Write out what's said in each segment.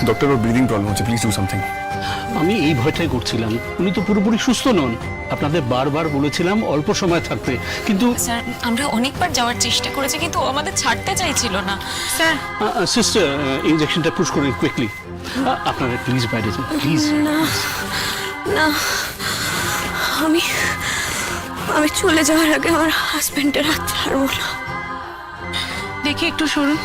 Doctor ওর breathing problem হচ্ছে, please do something. আমি এই ভয়টাই করছিলাম, উনি তো পুরোপুরি সুস্থ নন। আপনাদের বারবার বলেছিলাম অল্প সময় থাকতে, কিন্তু স্যার আমরা অনেকবার যাওয়ার চেষ্টা করেছি কিন্তু ও আমাদের ছাড়তে চাইছিল না স্যার। সিস্টার ইনজেকশনটা পুশ করুন কুইকলি। আপনারা প্লিজ বাইরে যান প্লিজ। না না, আমি আমি চলে যাওয়ার আগে আমার হাজবেন্ডের হাত ছাড়বো না। দেখি একটু সরুন।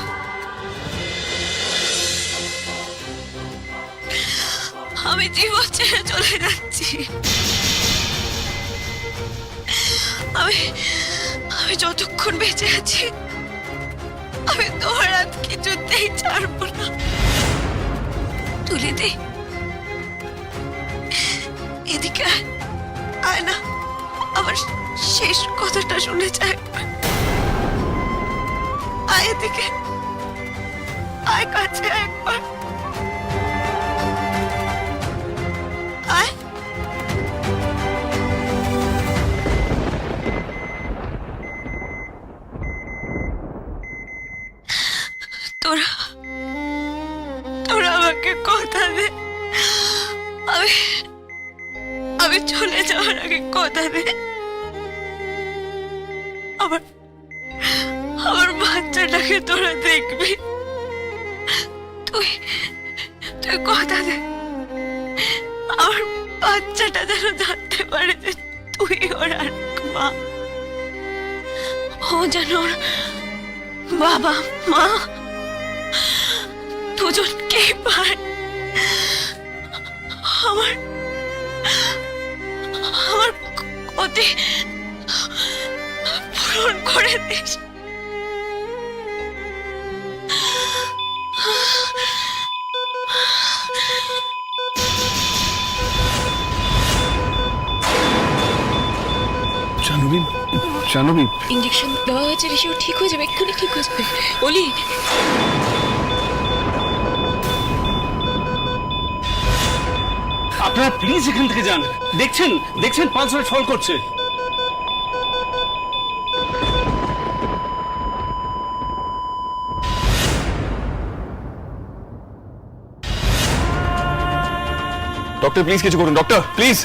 আমি জীবন ছেড়ে চলে যাচ্ছি। আমি আমি যতক্ষণ বেঁচে আছি আমি তোমার হাত কিছুতেই ছাড়বো না। তুলে দে, এদিকে আয় না, আমার শেষ কথাটা শুনে যায়। আয় এদিকে, আয় কাছে একবার আয়। তোরা তোরা আমাকে কথা দে, আমি আমি চলে যাওয়ার আগে কথা দে। আমার আমার বাচ্চাটাকে তোরা দেখবি, তুই তুই কথা দে। আমার বাচ্চাটা যেন জানতে পারে যে তুই ওর আর মা, ও যেন ওর বাবা মা দুজনকেই পায়। আমার আমার ক্ষতি পূরণ করে দিস। জাহ্নবী, জাহ্নবী, ইঞ্জেকশন দেওয়া হয়েছে ঋষি, ও ঠিক হয়ে যাবে, এক্ষুনি ঠিক হয়ে যাবে। ওলি আপনারা প্লিজ এখান থেকে যান। দেখছেন দেখছেন পালসরে ফল করছে। ডক্টর প্লিজ কিছু করুন, ডক্টর প্লিজ।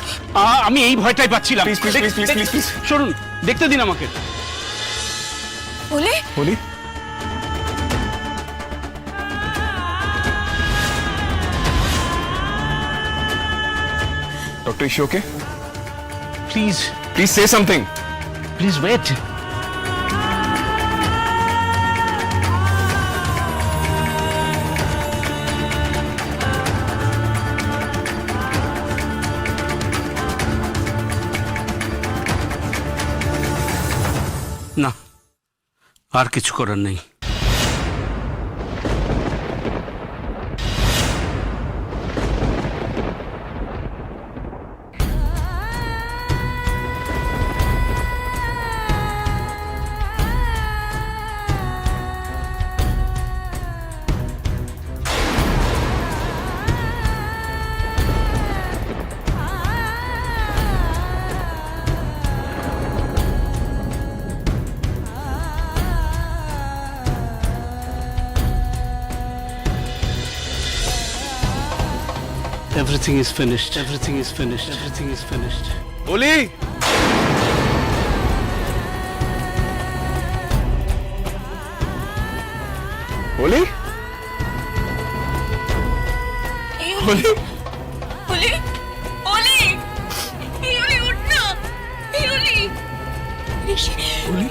আমি এই ভয়টাই পাচ্ছিলাম। Please, please, please, please, please, please. সরুন, দেখতে দিন আমাকে। ওলি বলি doctor, is okay? Please please say something. Please wait. না, আর কিছু করার নেই। Everything is finished. Everything is finished. Everything is finished. বলি বলি বলি ওলি ওলি ওলি উঠ না, ওলি ঋষি বলি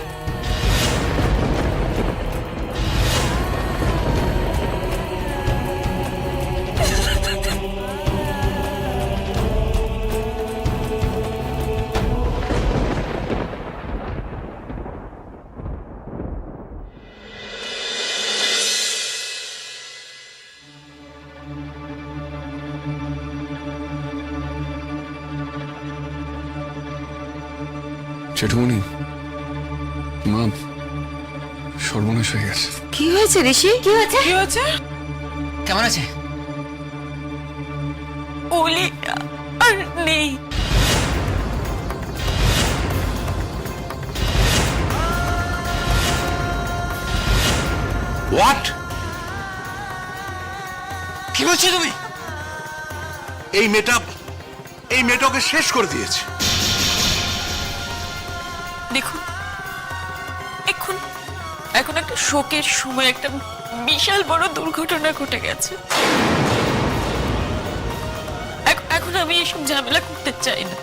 জেঠুমনি, মা সর্বনাশ হয়ে গেছে। কি হয়েছে ঋষি? কি হয়েছে? কি হয়েছে? কেমন আছে? ওলি আর নেই। হোয়াট? কি বলছো তুমি? এই মেয়েটা ওকে শেষ করে দিয়েছে। দেখুন, এখন এখন একটা শোকের সময়, একটা বিশাল বড় দুর্ঘটনা ঘটে গেছে। এখন আমি এসব ঝামেলা করতে চাই না।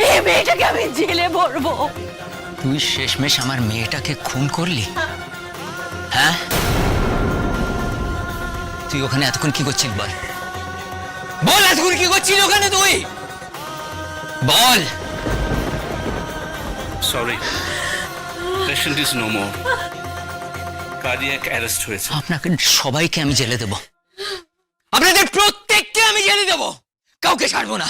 এই মেয়েটাকে আমি জেলে ভরবো। তুই শেষমেশ আমার মেয়েটাকে খুন করলি? হ্যাঁ, তুই ওখানে এতক্ষণ কি করছিস বল? বল, এতক্ষণ কি করছিস ওখানে তুই? বল। Sorry, patient is no more, cardiac arrest হয়েছে। আপনাকে সবাইকে আমি জেলে দেব, আপনাদের প্রত্যেককে আমি জেলে দেব, কাউকে ছাড়বো না।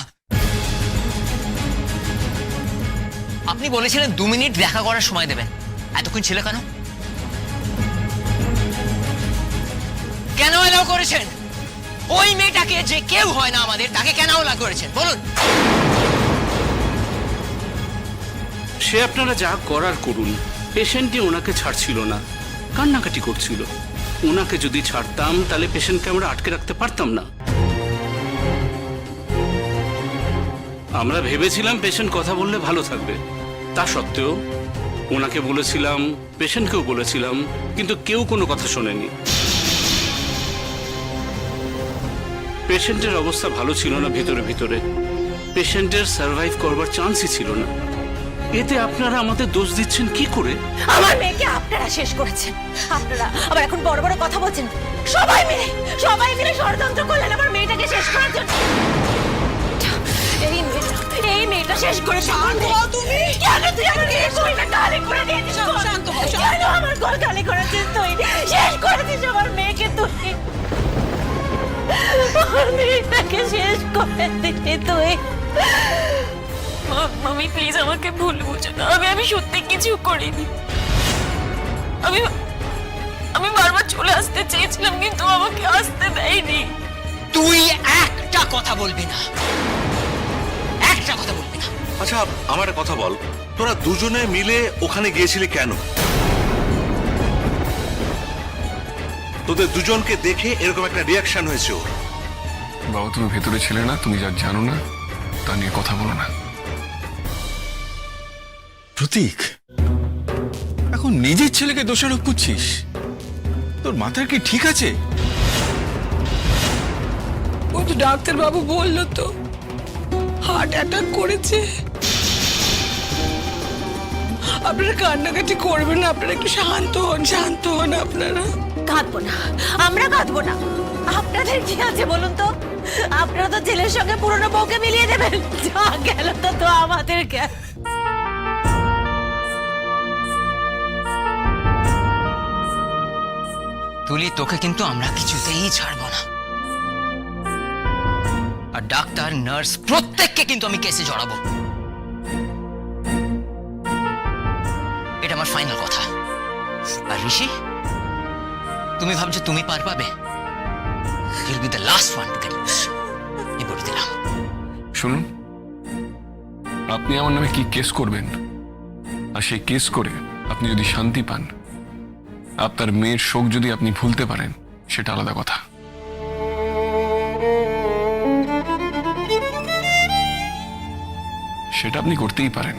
আপনি বলেছিলেন 2 মিনিট দেখা করার সময় দেবেন, এতক্ষণ ছিল কেন? কেন এলাও করেছেন? ওই মেয়েটাকে, যে কেউ হয় না আমাদের, তাকে কেন এলাও করেছেন বলুন? সে আপনারা যা করার করুন, পেশেন্টই ওনাকে ছাড়ছিল না, কান্নাকাটি করছিল। ওনাকে যদি ছাড়তাম তাহলে পেশেন্টকে আমরা আটকে রাখতে পারতাম না। আমরা ভেবেছিলাম পেশেন্ট কথা বললে ভালো থাকবে, তা সত্ত্বেও ওনাকে বলেছিলাম, পেশেন্টকেও বলেছিলাম, কিন্তু কেউ কোনো কথা শোনেনি। পেশেন্টের অবস্থা ভালো ছিল না, ভিতরে ভিতরে পেশেন্টের সার্ভাইভ করবার চান্সই ছিল না। এতে আপনারা আমাদের দোষ দিচ্ছেন কি করে? আমার মেয়েকে আপনারা শেষ করেছেন। আপনারা আবার এখন বড় বড় কথা বলছেন। সবাই মিলে ষড়যন্ত্র করলেন আমার মেয়েটাকে শেষ করার জন্য। এই মেয়েটা শেষ করে তুমি কেন? তুই আমার মেয়েটা গালি করে দিয়েছিস। শান্ত হও, কেন আমার ঘর গালি করেছিস? তুই শেষ করে দিস আমার মেয়েকে। তুই আমার মেয়েটাকে শেষ করে দিলি তুই। মামি প্লিজ আমাকে ভুল বুঝো না। আমি সত্যি কিছু করিনি। আমি বারবার চলে আসতে চেয়েছিলাম, কিন্তু আমাকে আসতে দেয়নি। তুই একটা কথা বলবি না, একটা কথা বলবি না। আচ্ছা, আমার একটা কথা বল, তোরা দুজনে মিলে ওখানে গিয়েছিলি কেন? তোদের দুজনকে দেখে এরকম একটা রিয়াকশন হয়েছে ওর। বাবা, তুমি ভেতরে ছিলে না, তুমি যা জানো না তা নিয়ে কথা বলো না। প্রতীক, এখন নিজের ছেলেকে দোষারোপ করছিস? তোর মাথার কি ঠিক আছে? ও তো ডাক্তার বাবু বললো তো হার্ট অ্যাটাক করেছে। আপনারা কান্নাকাটি করবেন না, আপনারা একটু শান্ত হন আপনারা। কাঁদবো না, আমরা কাঁদবো না। আপনাদের কি আছে বলুন তো? আপনারা তো ছেলের সঙ্গে পুরনো বউকে মিলিয়ে দেবেন। যা গেল তো আমাদের গেল। তুলি, তোকে কিন্তু আমরা কিছুতেই ছাড়বো না। আর ডাক্তার, নার্স প্রত্যেককে কিন্তু আমি কেসে জড়াবো। এটা আমার ফাইনাল কথা। আর ঋষি, তুমি ভাবছো তুমি পার পাবে? You'll be the last one to get loose. এই বলে দিলাম। শুনুন, আপনি আমার নামে কি কেস করবেন, আর সেই কেস করে আপনি যদি শান্তি পান, আপনার মেয়ের শোক যদি আপনি ভুলতে পারেন, সেটা আলাদা কথা। সেটা আপনি করতেই পারেন,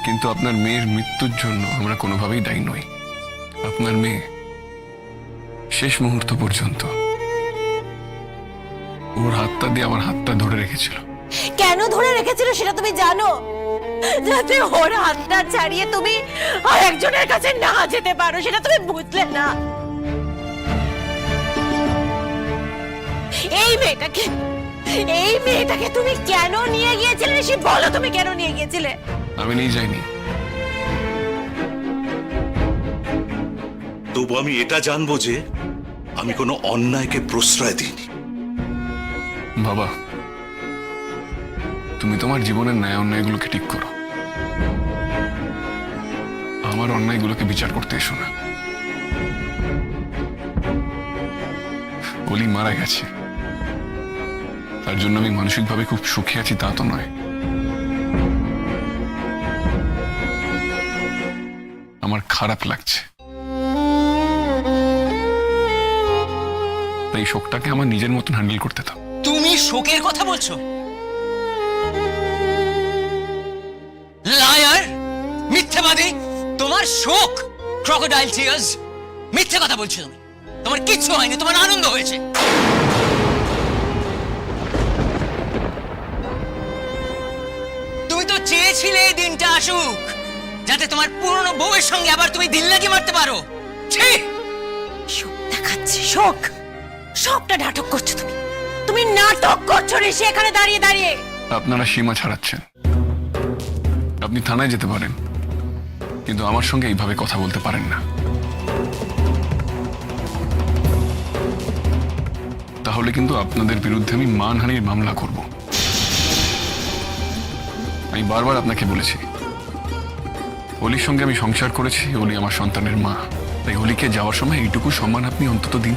কিন্তু আপনার মেয়ের মৃত্যুর জন্য আমরা কোনোভাবেই দায়ী নই। আপনার মেয়ে শেষ মুহূর্ত পর্যন্ত ওর হাতটা দিয়ে আমার হাতটা ধরে রেখেছিল। কেন ধরে রেখেছিল সেটা তুমি জানো? যাতে ওর হাতটা ছাড়িয়ে তুমি আর একজনের কাছে না যেতে পারো। সেটা তুমি বুঝলে না। এই মেয়েটাকে তুমি কেন নিয়ে গিয়েছিলে? সে বলো, তুমি কেন নিয়ে গিয়েছিলে? আমি নিয়ে যাইনি। তবু আমি এটা জানবো যে আমি কোনো অন্যায়কে প্রশ্রয় দিইনি। বাবা, তুমি তোমার জীবনের ন্যায় অন্যায়গুলোকে ঠিক করো, আমার অন্যায়গুলোকে বিচার করতে এসো না। অলি মারা গেছে, তার জন্য আমি মানসিকভাবে খুব সুখী আছি তা তো নয়। আমার খারাপ লাগছে, তাই শোকটাকে আমার নিজের মতন হ্যান্ডেল করতে দাও। তুমি শোকের কথা বলছো? লায়ার, মিথ্যাবাদী! তোমার শোক ক্রোকোডাইল টিয়ার্স। মিথ্যে কথা বলছো তুমি। তোমার কিচ্ছু হয়নি, তোমার আনন্দ হয়েছে। তুমি তো চেয়েছিলে এই দিনটা আসুক, যাতে তোমার পুরনো বউয়ের সঙ্গে আবার তুমি দিল লাগি মারতে পারো। ঠিক শোক দেখাচ্ছে, শোক। সবটা নাটক করছো তুমি। তুমি নাটক করছো ঋষি, এখানে দাঁড়িয়ে দাঁড়িয়ে। আপনারা সীমা ছাড়াচ্ছেন। আপনি থানায় যেতে পারেন, কিন্তু আমার সঙ্গে এইভাবে কথা বলতে পারেন না। তাহলে কিন্তু আপনাদের বিরুদ্ধে আমি মানহানির মামলা করব। আমি বারবার আপনাকে বলেছি, অলির সঙ্গে আমি সংসার করেছি, অলি আমার সন্তানের মা। তাই অলিকে যাওয়ার সময় এইটুকু সম্মান আপনি অন্তত দিন।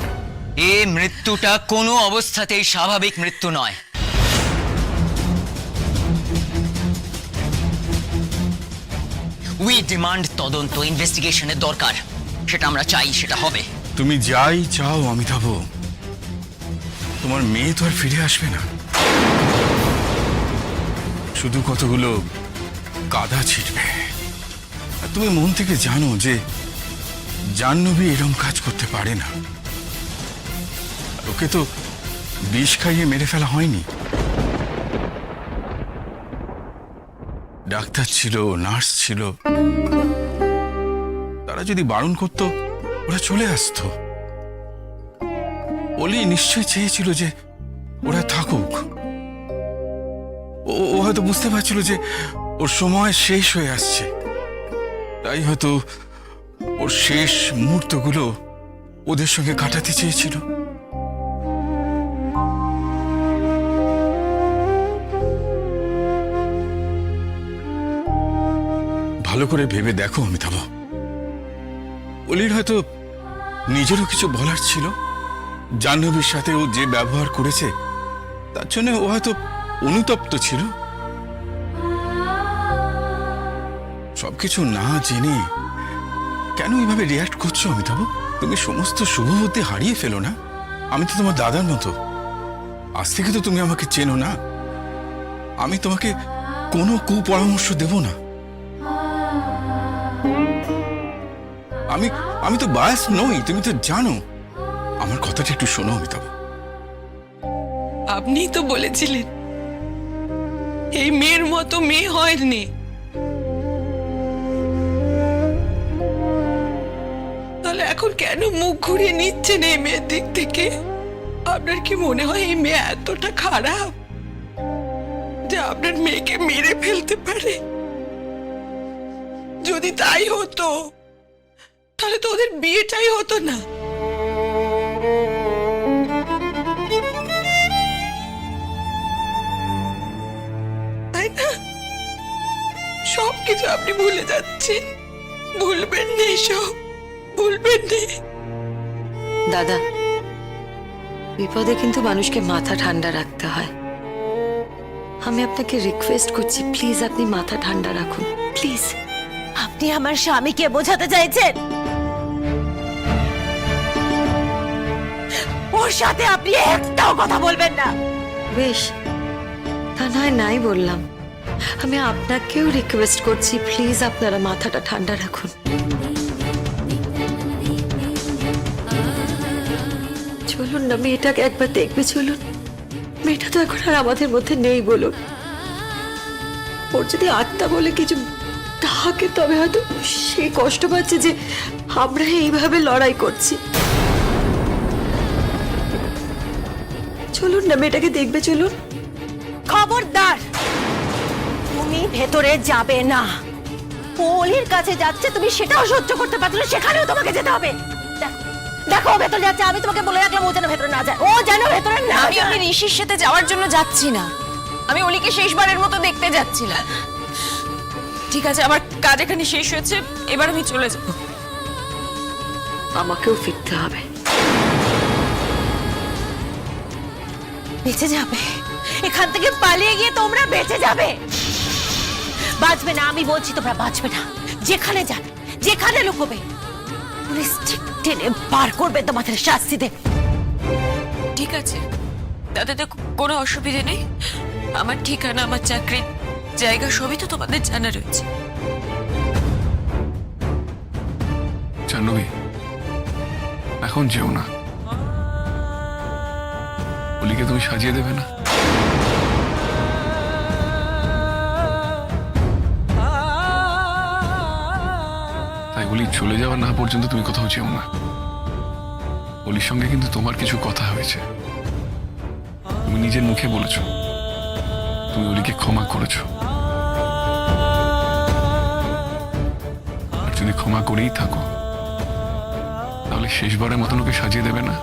এই মৃত্যুটা কোনো অবস্থাতেই স্বাভাবিক মৃত্যু নয়। উই ডিমান্ড তদন্ত, ইনভেস্টিগেশনের দরকার। সেটা আমরা চাই, সেটা হবে। তুমি যাই চাও অমিতাভ, তোমার মেয়ে তো আর ফিরে আসবে না। শুধু কতগুলো কাদা ছিটবে। আর তুমি মন থেকে জানো যে জাহ্নবী এরকম কাজ করতে পারে না। আর ওকে তো বিষ খাইয়ে মেরে ফেলা হয়নি। ডাক্তার ছিল, নার্স ছিল, তারা যদি বারণ করতো ওরা চলে আসতো। অলি নিশ্চয় চেয়েছিল যে ওরা থাকুক। ও হয়তো বুঝতে পারছিল যে ওর সময় শেষ হয়ে আসছে, তাই হয়তো ওর শেষ মুহূর্তগুলো ওদের সঙ্গে কাটাতে চেয়েছিল। ভালো করে ভেবে দেখো অমিতাভ, অলির হয়তো নিজেরও কিছু বলার ছিল। জাহ্নবীর সাথে ও যে ব্যবহার করেছে তার জন্য ও হয়তো অনুতপ্ত ছিল। সবকিছু না জেনে কেন এইভাবে রিয়াক্ট করছো অমিতাভ? তুমি সমস্ত শুভবুদ্ধি হারিয়ে ফেলো না। আমি তো তোমার দাদার মতো। আজ থেকে তো তুমি আমাকে চেনো না। আমি তোমাকে কোনো কুপরামর্শ দেব না। আমি তো বায়াস নই, তুমি তো জানো। আমার কথাটা একটু শোনো অমিতাভ। আপনিই তো বলেছিলেন এই মেয়ের মতো মেয়ে হয়নি। তাহলে এখন কেন মুখ ঘুরিয়ে নিচ্ছেন এই মেয়ের দিক থেকে? আপনার কি মনে হয় এই মেয়ে এতটা খারাপ যে আপনার মেয়েকে মেরে ফেলতে পারে? যদি তাই হতো তাহলে তো ওদের বিয়েটাই হতো না। তাই না? সবকিছু আপনি ভুলে যাচ্ছেন। ভুলবেন না, সব ভুলবেন না। দাদা, বিপদে কিন্তু মানুষকে মাথা ঠান্ডা রাখতে হয়। আমি আপনাকে রিকোয়েস্ট করছি, প্লিজ আপনি মাথা ঠান্ডা রাখুন, প্লিজ। আপনি আমার স্বামীকে বোঝাতে চাইছেন ওর সাথে আপনি একটাও কথা বলবেন না? বেশ, তা নয় নাই বললাম। আমি আপনাকেও রিকোয়েস্ট করছি, প্লিজ আপনারা মাথাটা ঠান্ডা রাখুন। চলুন না, মেয়েটাকে একবার দেখবে, চলুন। মেয়েটা তো এখন আর আমাদের মধ্যে নেই বলুন। ওর যদি আত্মা বলে কিছু থাকে তবে হয়তো সে কষ্ট পাচ্ছে যে আমরা এইভাবে লড়াই করছি। চলুন না, মেয়েটাকে দেখবে, চলুন। খবরদার, তুমি ভেতরে যাবে না। অলির কাছে যাচ্ছে, তুমি সেটাও সহ্য করতে পারছো না, সেখানেও তোমাকে যেতে হবে। দেখো ও ভেতরে যাচ্ছে, আমি তোমাকে বলে রাখলাম ও যেন ভেতরে না যায়, ও যেন ভেতরে না আমি যায়। ঋষির সাথে যাওয়ার জন্য যাচ্ছি না, আমি অলিকে শেষবারের মতো দেখতে যাচ্ছিলাম। ঠিক আছে, আমার কাজ এখানে শেষ হয়েছে, এবার আমি চলে যাব। আমাকেও ফিরতে হবে। বেঁচে যাবে, এখান থেকে পালিয়ে গিয়ে তোমরা বেঁচে যাবে। বাঁচবে না, আমি বলছি তোমরা বাঁচবে না। যেখানে যাবে, যেখানে লুকোবে, পুলিশ ঠিক টেনে বার করবে, তোমাদের শাস্তি দেবে। ঠিক আছে, তাতে তো কোনো অসুবিধে নেই। আমার ঠিকানা, আমার চাকরির জায়গা সবই তো তোমাদের জানা রয়েছে। জাহ্নবী, এখন যেও না। অলিকে তুমি সাজিয়ে দেবে না? তাই অলি চলে যাওয়া না পর্যন্ত তুমি কোথাও যেও না। অলির সঙ্গে কিন্তু তোমার কিছু কথা হয়েছে, তুমি নিজের মুখে বলেছো তুমি অলিকে ক্ষমা করেছো। আর যদি ক্ষমা করেই থাকো তাহলে শেষবারের মতন ওকে সাজিয়ে দেবে না?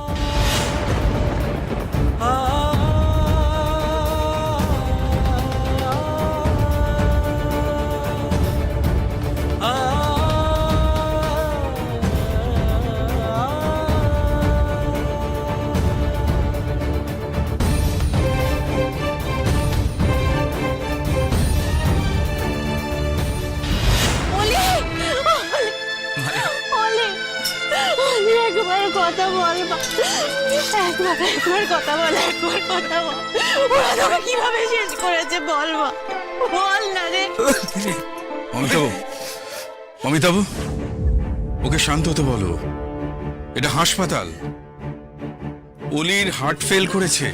অলি, অলি, অলি, একবার কথা বল মা। একবার কথা বল, একবার কথা বল। ওরা তোকে কিভাবে শেষ করেছে বল মা, বল না রে। অমিতাভ, অমিতাভ, ওকে শান্ত হতে বলো। এটা হাসপাতাল। অলির হার্ট ফেল করেছে,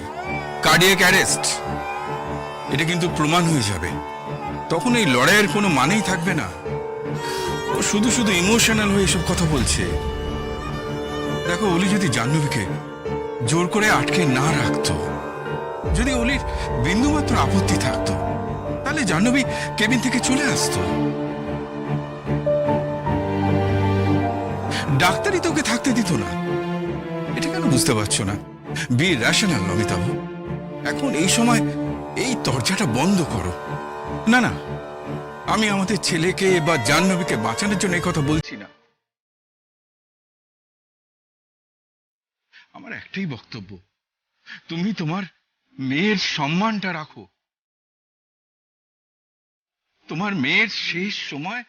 কার্ডিয়াক অ্যারেস্ট। এটা কিন্তু প্রমাণ হয়ে যাবে, তখন এই লড়াইয়ের কোনো মানেই থাকবে না। ও শুধু শুধু ইমোশনাল হয়ে এসব কথা বলছে। দেখো, অলি যদি জাহ্নবীকে জোর করে আটকে না রাখতো, যদি অলির বিন্দুমাত্র আপত্তি থাকতো, তাহলে জাহ্নবী কেবিন থেকে চলে আসতো। ডাক্তারই তো ওকে থাকতে দিত না। এটা কেন বুঝতে পারছো না? Be rational Amitabh. এখন এই সময় এই দরজাটা বন্ধ করো। না না, আমি আমাদের ছেলেকে বা জাহ্নবীকে বাঁচানোর জন্য এই কথা বলছি না। আমার একটাই বক্তব্য, তুমি তোমার মেয়ের সম্মানটা রাখো। তোমার মেয়ের শেষ সময়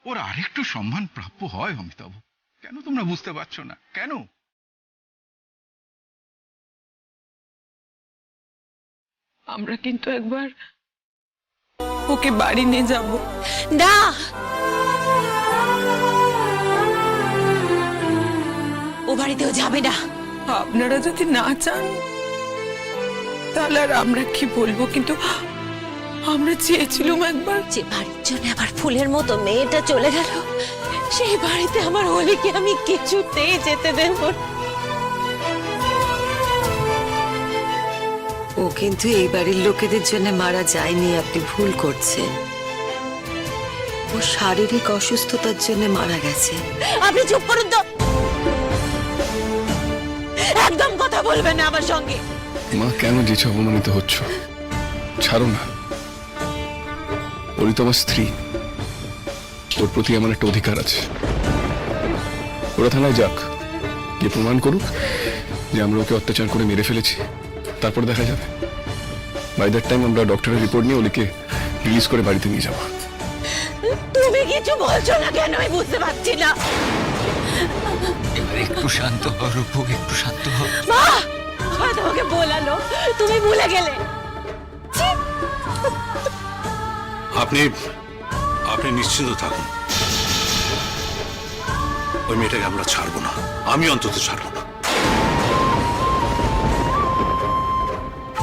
ওর আরেকটু সম্মান প্রাপ্য হয় অমিতাভ। কেন তোমরা বুঝতে পারছো না? কেন? আমরা কিন্তু একবার ওকে বাড়ি নিয়ে যাব। না, ও বাড়িতেও যাবে না। আপনারা যদি না চান তাহলে আর আমরা কি বলবো, কিন্তু আমরা চেয়েছিলাম একবার। যে বাড়ির জন্য আবার ফুলের মতো মেয়েটা চলে গেল, সেই বাড়িতে আমার অলিকে আমি কিছুতেই যেতে দেব না। ও কিন্তু এই বাড়ির লোকেদের জন্য মারা যায়নি, আপনি ভুল করছেন। ও শারীরিক অসুস্থতার জন্য মারা গেছে। আপনি চুপ করুন তো, একদম কথা বলবেন না আমার সঙ্গে। মা, কেন যেছে অপমানিত হচ্ছ? ছাড়ো না। অলি তো আমার স্ত্রী, ওর প্রতি আমার একটা অধিকার আছে। ওরা থানায় যাক, গিয়ে প্রমাণ করুক যে আমরা ওকে অত্যাচার করে মেরে ফেলেছি, তারপর দেখা যাবে। বাই দ্যাট টাইম আমরা ডক্টরের রিপোর্ট নিয়ে অলিকে রিলিজ করে বাড়িতে নিয়ে যাবো। তুমি কিছু বলছো না কেন আমি বুঝতে পারছি না। এবার একটু শান্ত হও রূপু, একটু শান্ত হও। মা, তোমাকে বলালো, তুমি ভুলে গেলে। আপনি আপনি নিশ্চিন্ত থাকুন, ওই মেয়েটাকে আমরা ছাড়বো না। আমি অন্তত ছাড়বো না।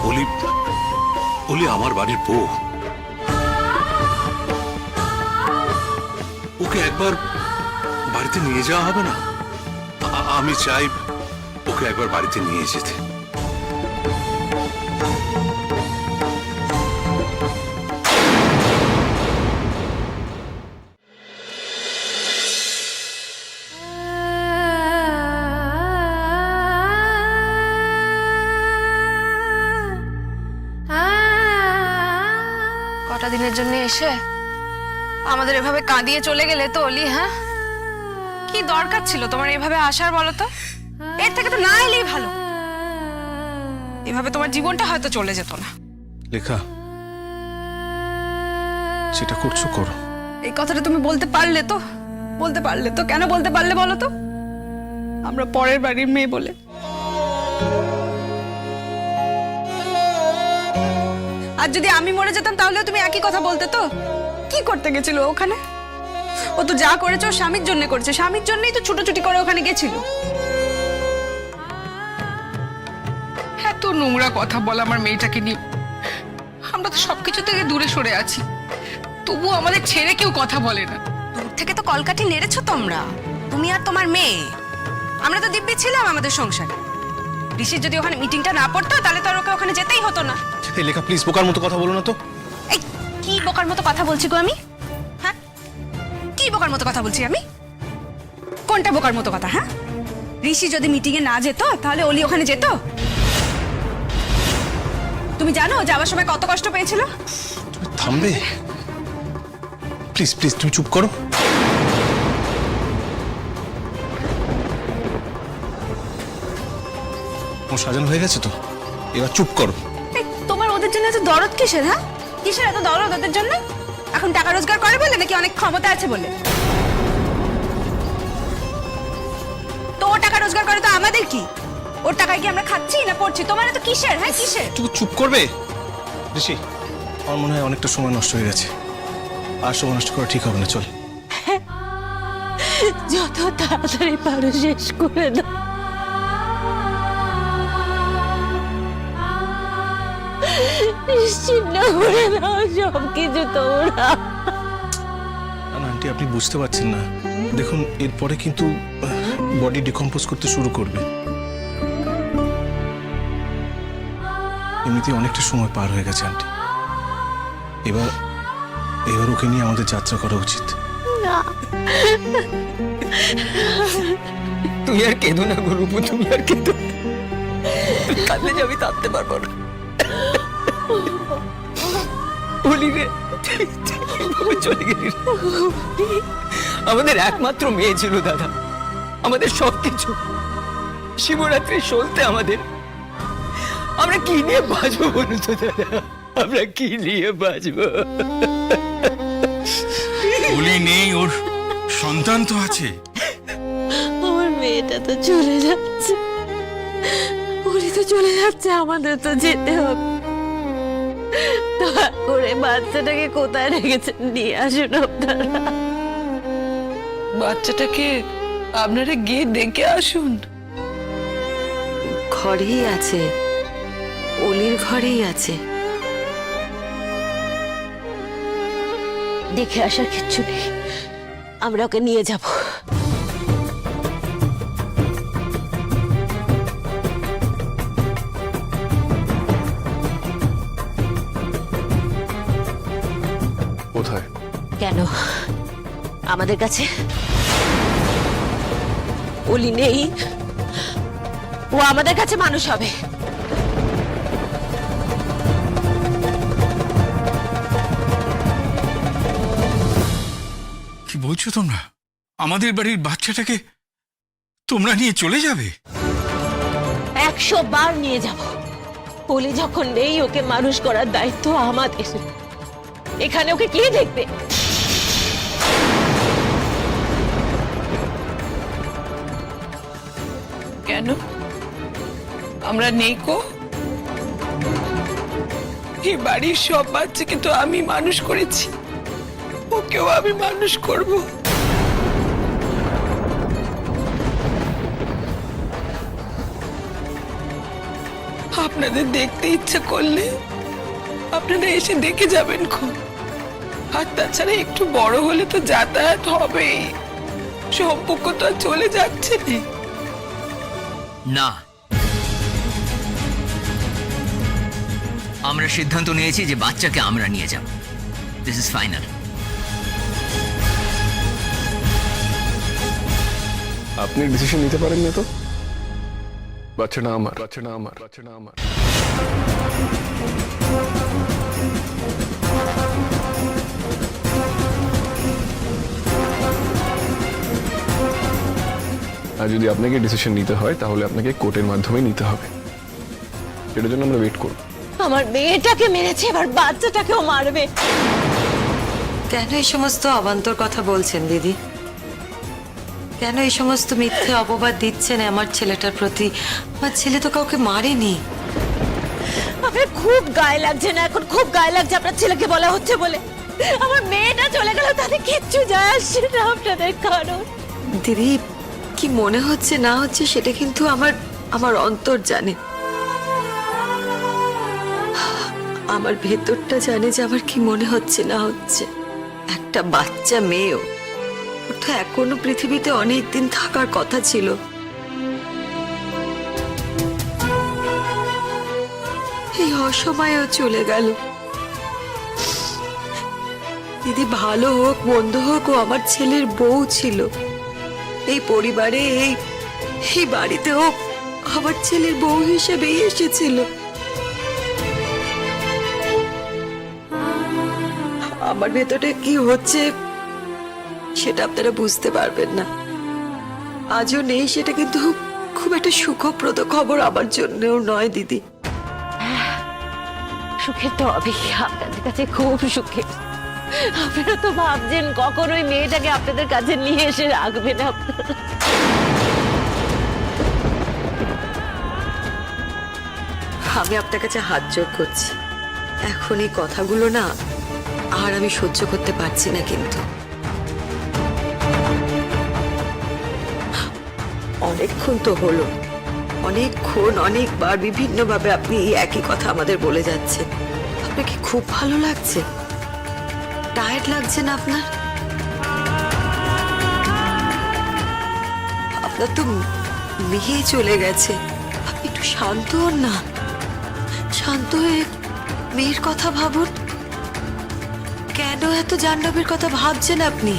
অলি অলি আমার বাড়ির বউ। ওকে একবার বাড়িতে নিয়ে যাওয়া হবে না? আমি চাই ওকে একবার বাড়িতে নিয়ে যেতে। কটা দিনের জন্য এসে আমাদের এভাবে কাঁদিয়ে চলে গেলে তো অলি। হ্যাঁ, কি দরকার ছিল তোমার এভাবে আসার বলো তো? এর থেকে তো না এলেই ভালো। এভাবে তোমার জীবনটা হয়তো চলে যেত না। লেখা, যেটা করছো করো। এই কথাটা তুমি বলতে পারলে তো? বলতে পারলে তো? কেন বলতে পারলে বলো তো? আমরা পরের বাড়ির মেয়ে বলে। আর যদি আমি মরে যেতাম তাহলেও তুমি একই কথা বলতে তো? কি করতে গেছিল ওখানে? ও তো যা করেছে ওর স্বামীর জন্য করেছে, স্বামীর জন্যই তো ছুটোছুটি করে ওখানে গেছিল। এত নোংরা কথা বল আমার মেয়েটাকে নিয়ে। আমরা তো সবকিছু থেকে দূরে সরে আছি, তবু আমাদের ছেড়ে কেউ কথা বলে না। দূর থেকে তো কলকাঠি নেড়েছো তোমরা, তুমি আর তোমার মেয়ে। আমরা তো দিব্যি ছিলাম আমাদের সংসারে। ঋষির যদি ওখানে মিটিংটা না পড়তো তাহলে তো আর ওকে ওখানে যেতেই হতো না। এই লেখা প্লিজ বোকার মতো কথা বলো না তো। এই কি বোকার মতো কথা বলছি গো আমি? হ্যাঁ, কি বোকার মতো কথা বলছি আমি? কোনটা বোকার মতো কথা? হ্যাঁ, ঋষি যদি মিটিং এ না যেত তাহলে অলি ওখানে যেত? তুমি জানো যাওয়ার সময় কত কষ্ট পেয়েছিল? তুমি থামবে প্লিজ প্লিজ, তুমি চুপ করো। ও সাজানো হয়ে গেছে তো, এবার চুপ করো। এই, তোমার ওদের জন্য এত দরদ কিসের? হ্যাঁ, কিসের এত দরদ ওদের জন্য? এখন টাকা রোজগার করে বলে নাকি অনেক ক্ষমতা আছে বলে? তো ও টাকা রোজগার করে তো আমাদের কি? ওর টাকায় কি আমরা খাচ্ছি না পড়ছি? তোমার এত কিসের? হ্যাঁ, কিসের? তুমি চুপ করবে ঋষি? আমার মনে হয় অনেকটা সময় নষ্ট হয়ে গেছে, আর সময় নষ্ট করা ঠিক হবে না। চল, যত তাড়াতাড়ি পারো শেষ করে দাও। নিশ্চিন্ত করে দাও সবকিছু তোমরা। আন্টি আপনি বুঝতে পারছেন না, দেখুন এরপরে কিন্তু বডি ডিকম্পোজ করতে শুরু করবে। এমনিতে অনেকটা সময় পার হয়ে গেছে আন্টি, এবার ওকে নিয়ে আমাদের যাত্রা করা উচিত। তুমি আর কেঁদো না গো রূপু, তুমি আর কেঁদো না। কাঁদলে যে আমি থাকতে পারবো না। বলি রে, তুই চলে গেলি রে। আমাদের একমাত্র মেয়ে ছিল দাদা, আমাদের সবকিছু। শিবরাত্রি চলতে আমাদের, আমরা কি নিয়ে বাঁচবো বলুন তো দাদা? আমরা কি নিয়ে বাঁচবো? বলি নেই, ওর সন্তান তো আছে। আমার মেয়েটা তো চলে যাচ্ছে, উনি তো চলে যাচ্ছে, আমাদের তো যেতে হবে। দয়া করে বাচ্চাটাকে কোথায় রেখেছেন নিয়ে আসুন আপনারা। বাচ্চাটাকে আপনারা গিয়ে দেখে আসুন। ঘরেই আছে, অলির ঘরেই আছে। দেখে আসার কিচ্ছু নেই, আমরা ওকে নিয়ে যাব। কোথায়? কেন আমাদের কাছে অলি নেই? ও আমাদের কাছে মানুষ হবে। কি বলছো তোমরা? আমাদের বাড়ির বাচ্চাটাকে তোমরা নিয়ে চলে যাবে? 100 বার নিয়ে যাব। অলি যখন নেই, ওকে মানুষ করার দায়িত্ব আমাদের। এখানে ওকে কে দেখবে? কেন আমরা নেই কো? এই বাড়ির সব বাচ্চাকে তো আমি মানুষ করেছি, ওকেও আমি মানুষ করব। আপনাদের দেখতে ইচ্ছা করলে আপনারা এসে দেখে যাবেন খুব। আর তাছাড়া একটু বড় হলে তো যাতায়াত হবেই, সম্পর্ক তো আর চলে যাচ্ছে না। না, আমরা সিদ্ধান্ত নিয়েছি যে বাচ্চাকে আমরা নিয়ে যাব। This is final. আপনি ডিসিশন নিতে পারেন না তো? বাচ্চাটা আমার, বাচ্চাটা আমার, বাচ্চাটা আমার। আর যদি আপনাকে ডিসিশন নিতে হয় তাহলে আপনাকে কোর্টের মাধ্যমে নিতে হবে, এটার জন্য আমরা ওয়েট করব। আমার মেয়েটাকে মেরেছে, এবার বাচ্চাটাকেও মারবে। কেন এই সমস্ত অবান্তর কথা বলছেন দিদি? কেন এই সমস্ত মিথ্যে অপবাদ দিচ্ছেন আমার ছেলেটার প্রতি? আমার ছেলে তো কাউকে মারেনি। আপনার খুব গায়ে লাগছে না এখন? খুব গায়ে লাগছে আপনার ছেলেকে বলা হচ্ছে বলে? আমার মেয়েটা চলে গেল, তাতে কিচ্ছু যায় আসছে না আপনাদের কারণ। দিদি, কি মনে হচ্ছে না হচ্ছে সেটা কিন্তু আমার আমার অন্তর জানে, আমার ভেতরটা জানে যে আমার কি মনে হচ্ছে না হচ্ছে। একটা বাচ্চা মেয়েও, ওর তো এখনো পৃথিবীতে অনেক দিন থাকার কথা ছিল। এই অসময়েও চলে গেল। দিদি, ভালো হোক মন্দ হোক, ও আমার ছেলের বউ ছিল। এই পরিবারে এই বাড়িতে ও আমার ছেলের বউ হিসেবেই এসেছিল। আমার ভেতরে কি হচ্ছে সেটা আপনারা বুঝতে পারবেন না। আজও নেই সেটা, কিন্তু খুব একটা সুখপ্রদ খবর আমার জন্যও নয় দিদি। সুখের তো হবে, আপনাদের কাছে খুব সুখের। আপনারা তো ভাবছেন কখন ওই মেয়েটাকে আপনাদের কাছে নিয়ে এসে রাখবেন আপনারা। আমি আপনার কাছে হাত জোড় করছি, এখন এই কথাগুলো না আর আমি সহ্য করতে পারছি না। কিন্তু অনেকক্ষণ তো হলো, অনেকক্ষণ অনেকবার বিভিন্নভাবে আপনি এই একই কথা আমাদের বলে যাচ্ছেন। আপনার কি খুব ভালো লাগছে? টায়ার্ড লাগছে না আপনার? আপনার তো মেয়ে চলে গেছে, আপনি একটু শান্ত হন না। শান্ত হয়ে মেয়ের কথা ভাবুন। কেন এত জাহ্নবীর কথা ভাবছেন আপনি?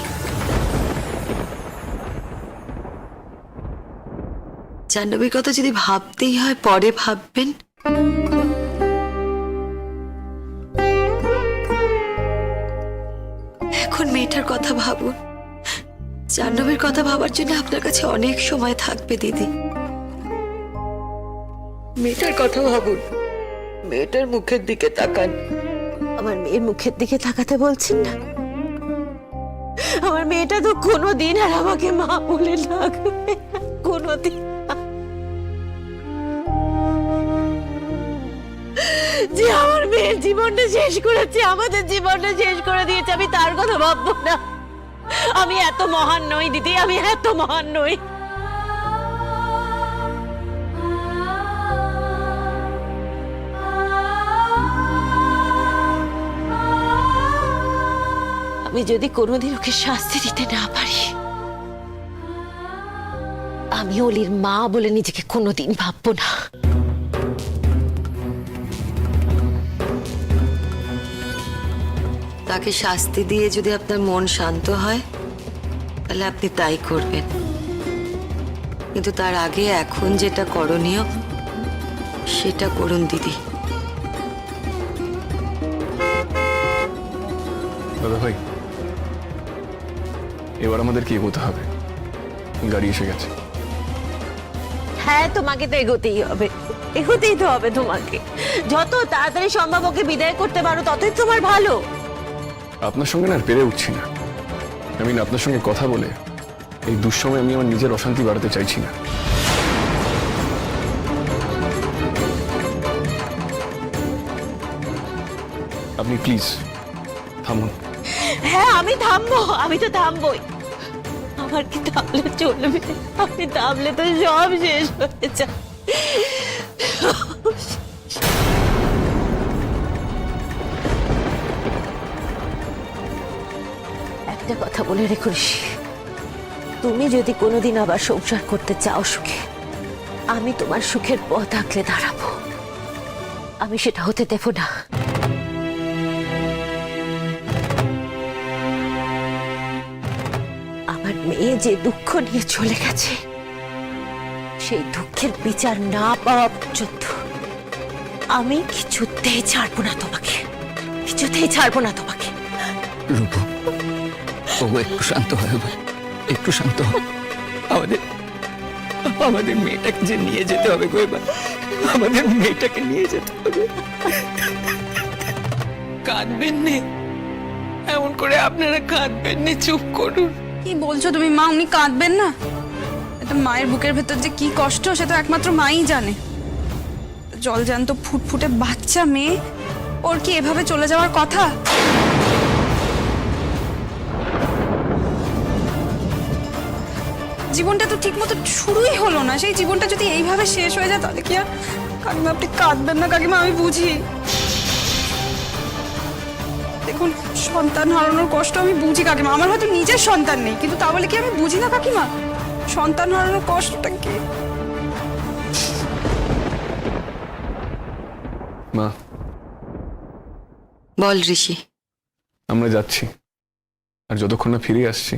জাহ্নবীর কথা যদি ভাবতেই হয় পরে ভাববেন। এখন মেয়েটার কথা ভাবুন। জাহ্নবীর কথা ভাবার জন্য আপনার কাছে অনেক সময় থাকবে দিদি। মেয়েটার কথা ভাবুন, মেয়েটার মুখের দিকে তাকান। আমার মেয়ের মুখের দিকে তাকাতে বলছেন না? আমার মেয়েটা তো কোনোদিন আর আমাকে মা বলে ডাকবে না, কোনোদিন। যে আমার মেয়ের জীবনটা শেষ করেছে, আমাদের জীবনটা শেষ করে দিয়েছে, আমি তার কথা ভাববো না? আমি এত মহান নই দিদি, আমি এত মহান নই। আমি যদি কোনোদিন ওকে শাস্তি দিতে না পারি, আমি অলির মা বলে নিজেকে কোনোদিন ভাববো না। তাকে শাস্তি দিয়ে যদি আপনার মন শান্ত হয় তাহলে আপনি তাই করবেন, কিন্তু তার আগে এখন যেটা করণীয় সেটা করুন দিদি। দাদা ভাই, এবার আমাদের কি এগোতে হবে? গাড়ি এসে গেছে। হ্যাঁ, তোমাকে তো এগোতেই হবে, এগোতেই তো হবে তোমাকে। যত তাড়াতাড়ি সম্ভব ওকে বিদায় করতে পারো ততই তোমার ভালো। আপনার সঙ্গে না আর পেরে উঠছি না। আমি না আপনার সঙ্গে কথা বলে এই দুঃসময় আমি আমার নিজের অশান্তি বাড়াতে চাইছি না। আপনি প্লিজ থামুন। হ্যাঁ, আমি থামবো, আমি তো থামবোই। আমার কি থামলে চলবে? আমি থামলে তো সব শেষ হয়ে যায়। একটা কথা বলে রেখোস, তুমি যদি কোনোদিন আবার সংসার করতে চাও সুখে, আমি তোমার সুখের পথ আঁকলে দাঁড়াবো। আমি সেটা হতে দেব না। আমার মেয়ে যে দুঃখ নিয়ে চলে গেছে, সেই দুঃখের বিচার না পাওয়া পর্যন্ত আমি কিছুতেই ছাড়বো না তোমাকে, কিছুতেই ছাড়বো না তোমাকে। রূপু, ও একটু শান্ত হয়, একটু শান্ত হয়। আমাদের মেয়েটাকে যে নিয়ে যেতে হবে গো, এবার আমাদের মেয়েটাকে নিয়ে যেতে হবে। কাঁদবেন নে, এমন করে আপনারা কাঁদবেন নে, চুপ করুন। কি বলছো তুমি মা? উনি কাঁদবেন না? এটা মায়ের বুকের ভেতর যে কি কষ্ট সে তো একমাত্র মাই জানে। জলজ্যান্ত ফুটফুটে বাচ্চা মেয়ে ওর কি এভাবে চলে যাওয়ার কথা? জীবনটা তো ঠিক মতো শুরুই হলো না, সেই জীবনটা যদি এইভাবে শেষ হয়ে যায় তাহলে কি আর? কাকিমা আপনি কাঁদবেন না কাকিমা, আমি বুঝি। দেখুন, সন্তান হারানোর কষ্ট আমি বুঝি কাকিমা, আমার হয়তো নিজের সন্তান নেই, কিন্তু তা বলে কি আমি বুঝি না কাকিমা সন্তান হারানোর কষ্টটা কি? মা, বল ঋষি। আমরা যাচ্ছি, আর যতক্ষণ না ফিরে আসছি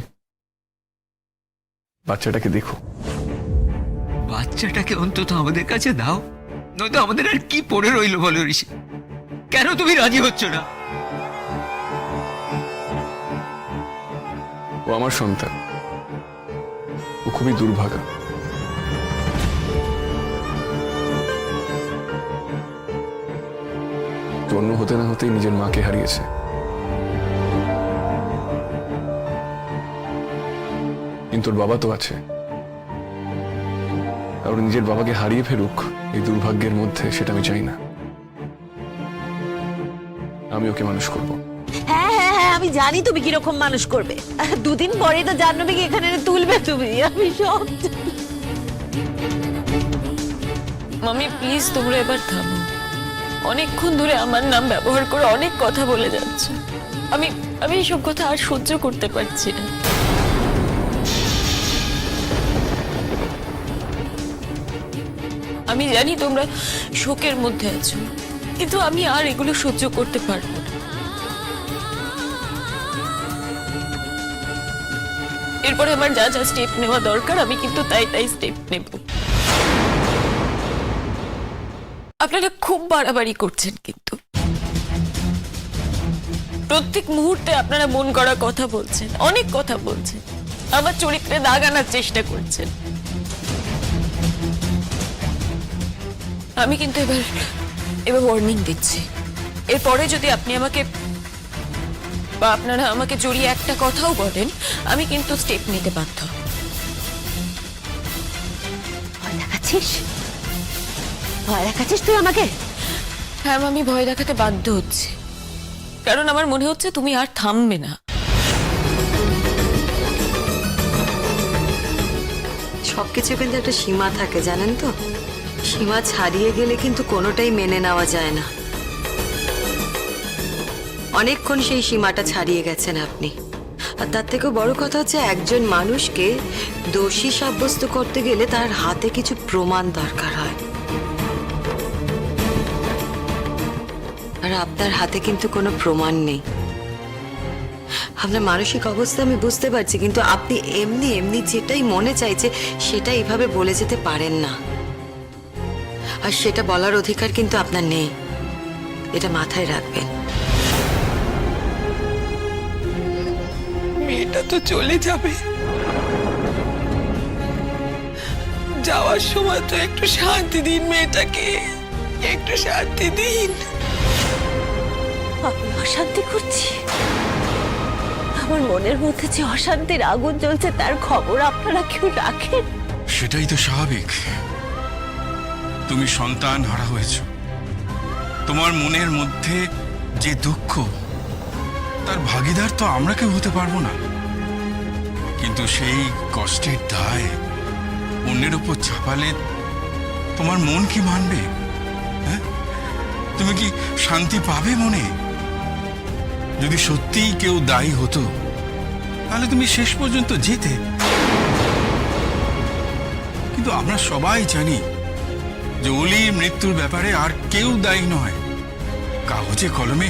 বাচ্চাটাকে দেখো। বাচ্চাটাকে অন্তত আমাদের কাছে দাও, নয়তো আমাদের আর কি পড়ে রইলো বলো ঋষি? কেন তুমি রাজি হচ্ছ না? ও আমার সন্তান, ও খুবই দুর্ভাগা। জন্ম হতে না হতেই নিজের মাকে হারিয়েছে। কিন্তু ওর বাবা তো আছে, আর ওর নিজের বাবাকে হারিয়ে ফেলুক এই দুর্ভাগ্যের মধ্যে, সেটা আমি চাই না। আমি ওকে মানুষ করব। হ্যাঁ হ্যাঁ হ্যাঁ, আমি জানি তুমি কিরকম মানুষ করবে। দুদিন পরে তো জাহ্নবীকে এখানে এনে তুলবে তুমি, আমি সব জানি। মামি প্লিজ তোমরা এবার থামো। অনেকক্ষণ ধরে আমার নাম ব্যবহার করে অনেক কথা বলে যাচ্ছ। আমি এইসব কথা আর সহ্য করতে পারছি না। আমি জানি তোমরা শোকের মধ্যে আছো, কিন্তু আমি আর এগুলো সহ্য করতে পারবো না। এরপরে আমার যা যা স্টেপ নেওয়া দরকার আমি কিন্তু তাই স্টেপ নেব। আপনারা খুব বাড়াবাড়ি করছেন, কিন্তু প্রত্যেক মুহূর্তে আপনারা মন করা কথা বলছেন, অনেক কথা বলছেন, আমার চরিত্রে দাগ আনার চেষ্টা করছেন। আমি কিন্তু এবার ওয়ার্নিং দিচ্ছি, এরপরে যদি আপনি আমাকে বা আপনারা আমাকে জড়িয়ে একটা কথাও বলেন, আমি কিন্তু স্টেপ নিতে বাধ্য। ভয় দেখাচ্ছিস? ভয় দেখাচ্ছিস তুই আমাকে? হ্যাঁ, আমি ভয় দেখাতে বাধ্য হচ্ছি, কারণ আমার মনে হচ্ছে তুমি আর থামবে না। সবকিছু কিন্তু একটা সীমা থাকে, জানেন তো? সীমা ছাড়িয়ে গেলে কিন্তু কোনোটাই মেনে নেওয়া যায় না। অনেকক্ষণ সেই সীমাটা ছাড়িয়ে গেছেন আপনি। আর তার থেকেও বড় কথা হচ্ছে, একজন মানুষকে দোষী সাব্যস্ত করতে গেলে তার হাতে কিছু প্রমাণ দরকার হয়, আর আপনার হাতে কিন্তু কোনো প্রমাণ নেই। আপনার মানসিক অবস্থা আমি বুঝতে পারছি, কিন্তু আপনি এমনি এমনি যেটাই মনে চাইছে সেটা এইভাবে বলে যেতে পারেন না, আর সেটা বলার অধিকার কিন্তু আপনার নেই, এটা মাথায় রাখবেন। মেয়েটা তো চলে যাবে, যাওয়ার সময় তো একটু শান্তি দিন মেয়েটাকে, একটু শান্তি দিন। আমি অশান্তি করছি? আমার মনের মধ্যে যে অশান্তির আগুন জ্বলছে তার খবর আপনারা কেউ রাখেন? সেটাই তো স্বাভাবিক। তুমি সন্তান হারা হয়েছ, তোমার মনের মধ্যে যে দুঃখ তার ভাগীদার তো আমরা কেউ হতে পারবো না, কিন্তু সেই কষ্টের দায় অন্যের উপর চাপালে তোমার মন কি মানবে? হ্যাঁ, তুমি কি শান্তি পাবে মনে? যদি সত্যিই কেউ দায়ী হতো তাহলে তুমি শেষ পর্যন্ত যেতে, কিন্তু আমরা সবাই জানি যে অলির মৃত্যুর ব্যাপারে আর কেউ দায়ী নয়, কাগজে কলমে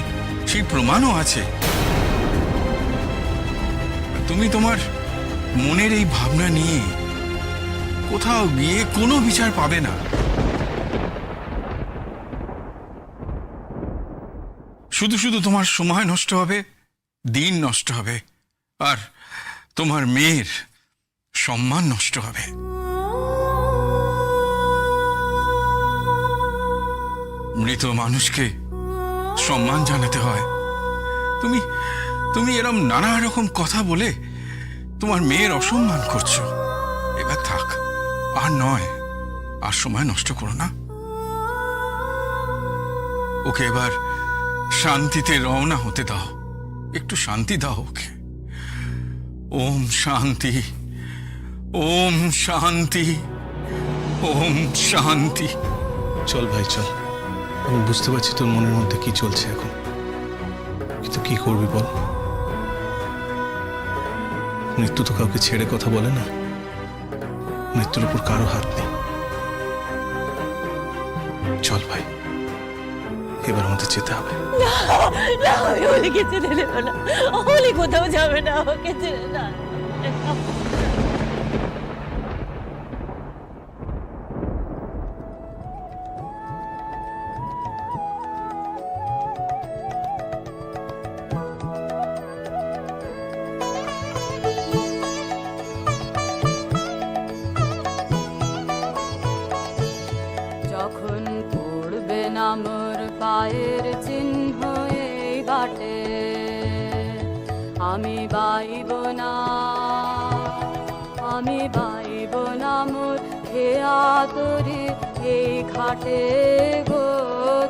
সেই প্রমাণও আছে। তুমি তোমার মনের এই ভাবনা নিয়ে কোথাও গিয়ে কোনো বিচার পাবে না। শুধু শুধু তোমার সময় নষ্ট হবে, দিন নষ্ট হবে, আর তোমার মেয়ের সম্মান নষ্ট হবে। মৃত মানুষকে সম্মান জানাতে হয়। তুমি এরকম নানা রকম কথা বলে তোমার মেয়ের অসম্মান করছো। এবার থাক, আর নয়, আর সময় নষ্ট করো না। ওকে এবার শান্তিতে রওনা হতে দাও, একটু শান্তি দাও ওকে। ওম শান্তি, ওম শান্তি, ওম শান্তি। চল ভাই চল, আমি বুঝতে পারছি তোর মনের মধ্যে কি চলছে এখন, কিন্তু কি করবি বল? মৃত্যু তো কাউকে ছেড়ে কথা বলে না, মৃত্যুর উপর কারো হাত নেই। চল ভাই, এবার আমাদের যেতে হবে। না, আমি অলিকে ছেড়ে দেব না। অলি কোথাও যাবে না, আমাকে ছেড়ে না। যখন পড়বে না মোর পায়ের চিহ্ন এই বাটে, আমি বাইব না, আমি বাইব না মোর খেয়া তরি এই ঘাটে গো।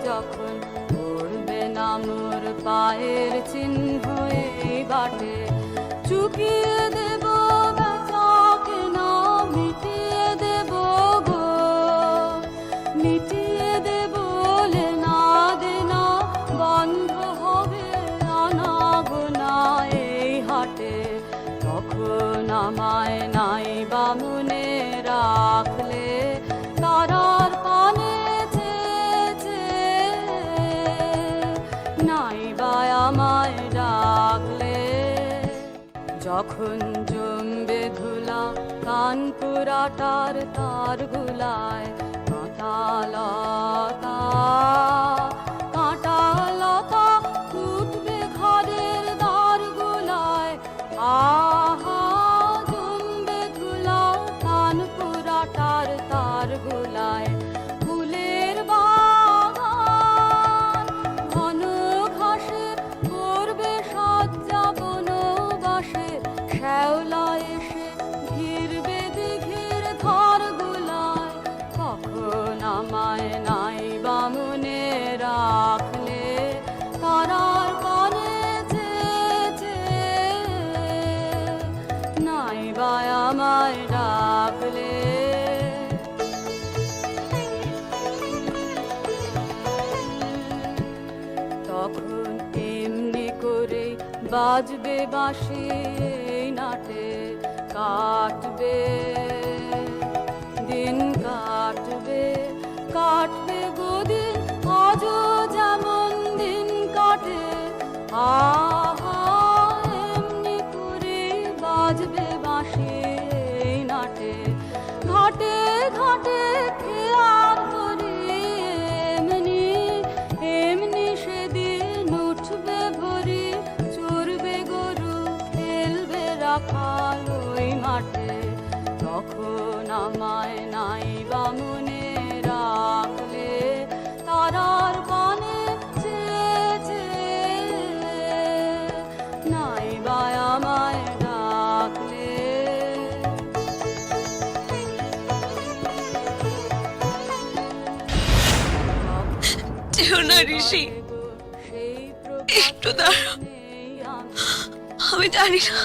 যখন পড়বে না মোর পায়ের চিহ্ন এই বাটে, চুকিয়ে দেব বেচাকে না, মিটিয়ে দেব গো, মিটিয়ে দেব লেনা দেনা, বন্ধ হবে আনা গোনা এই হাটে। তখন আমায় নাই বা মনে রাখলে, তারার পানে নাই বা আমায় ডাকলে। যখন জমবে ধুলা কানপুরাটার তার গুলায়, কাঁটা লতা কাঁটা লতা উঠবে ঘরের দ্বার গুলায়। আহা জমবে ধুলা কানপুরাটার তার গুলায়, ফুলের বাগান ঘন ঘাসের করবে সজ্জা বনবাসের, শ্যাওলা এসে ঘিরবে দিঘির ধার গুলায়। কখন আমায় নাই বা মনে রাখলে, তারার পানে নাই বা আমায় ডাকলে। তখন এমনি করে বাজবে বাঁশি এই নাটে, কাটবে দিন, কাটবে কাটবে গদিন, আজও যেমন দিন কাটে। আহা এমনি করে বাজবে বাঁশি এই নাটে, ঘাটে ঘাটে খেয়া করি এমনি এমনি, সেদিন উঠবে ভরি, চড়বে গরু, খেলবে রাখাল ওই মাঠে। তখন আমায় নাই বা মনে রাখলে, তারার পানে নাই বা আমায় ডাকলে। যেও না ঋষি, একটু দাঁড়াও। আমি জানি না,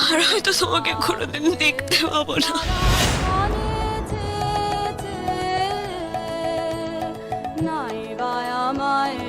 আর হয়তো তোমাকে কোনোদিন দেখতে পাবো না। নাই বা আমায়